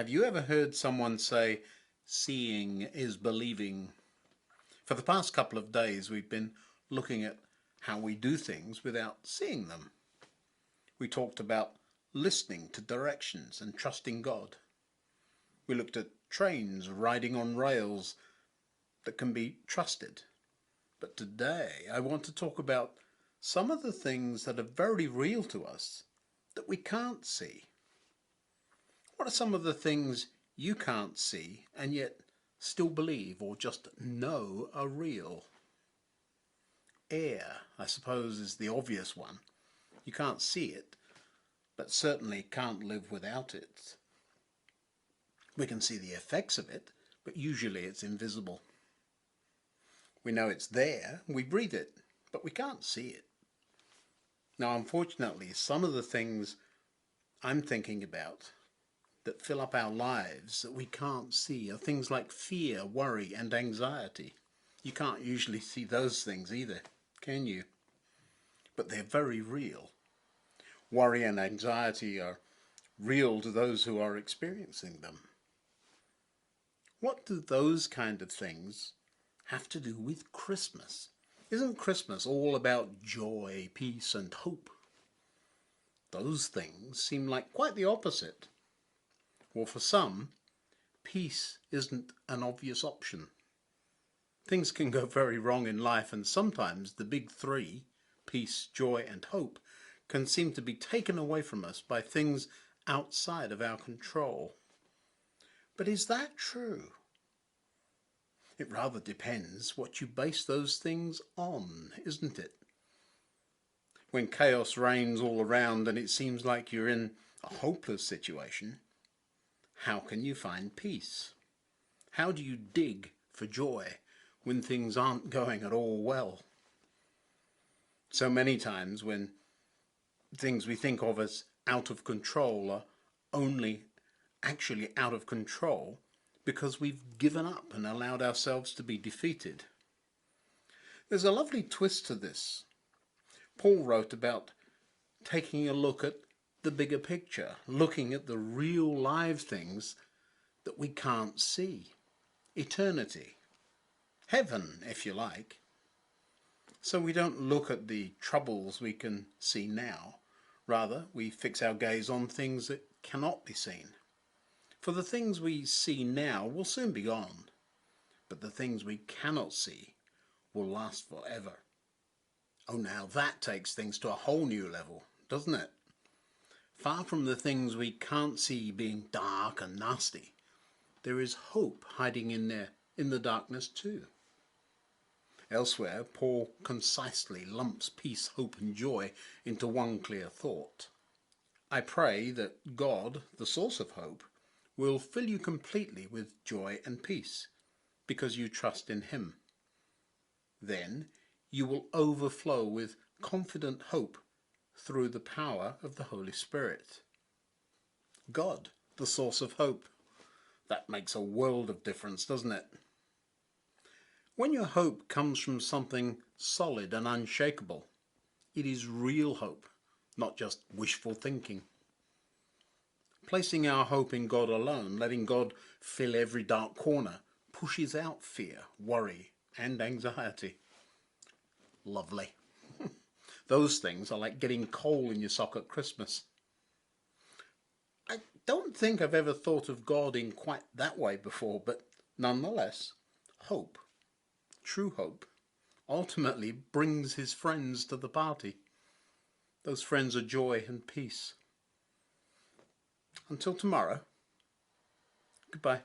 Have you ever heard someone say, seeing is believing? For the past couple of days, we've been looking at how we do things without seeing them. We talked about listening to directions and trusting God. We looked at trains riding on rails that can be trusted. But today, I want to talk about some of the things that are very real to us that we can't see. What are some of the things you can't see and yet still believe or just know are real? Air, I suppose, is the obvious one. You can't see it, but certainly can't live without it. We can see the effects of it, but usually it's invisible. We know it's there, we breathe it, but we can't see it. Now, unfortunately, some of the things I'm thinking about that fill up our lives that we can't see are things like fear, worry, and anxiety. You can't usually see those things either, can you? But they're very real. Worry and anxiety are real to those who are experiencing them. What do those kind of things have to do with Christmas? Isn't Christmas all about joy, peace, and hope? Those things seem like quite the opposite. Well, for some, peace isn't an obvious option. Things can go very wrong in life, and sometimes the big three, peace, joy, and hope, can seem to be taken away from us by things outside of our control. But is that true? It rather depends what you base those things on, isn't it? When chaos reigns all around and it seems like you're in a hopeless situation, how can you find peace? How do you dig for joy when things aren't going at all well? So many times when things we think of as out of control are only actually out of control because we've given up and allowed ourselves to be defeated. There's a lovely twist to this. Paul wrote about taking a look at the bigger picture, looking at the real live things that we can't see. Eternity. Heaven, if you like. So we don't look at the troubles we can see now. Rather, we fix our gaze on things that cannot be seen. For the things we see now will soon be gone, but the things we cannot see will last forever. Oh, now that takes things to a whole new level, doesn't it? Far from the things we can't see being dark and nasty, there is hope hiding in there, in the darkness too. Elsewhere, Paul concisely lumps peace, hope and joy into one clear thought. I pray that God, the source of hope, will fill you completely with joy and peace, because you trust in Him. Then you will overflow with confident hope through the power of the Holy Spirit. God, the source of hope. That makes a world of difference, doesn't it? When your hope comes from something solid and unshakable, it is real hope, not just wishful thinking. Placing our hope in God alone, letting God fill every dark corner, pushes out fear, worry, and anxiety. Lovely. Those things are like getting coal in your sock at Christmas. I don't think I've ever thought of God in quite that way before, but nonetheless, hope, true hope, ultimately brings His friends to the party. Those friends are joy and peace. Until tomorrow, goodbye.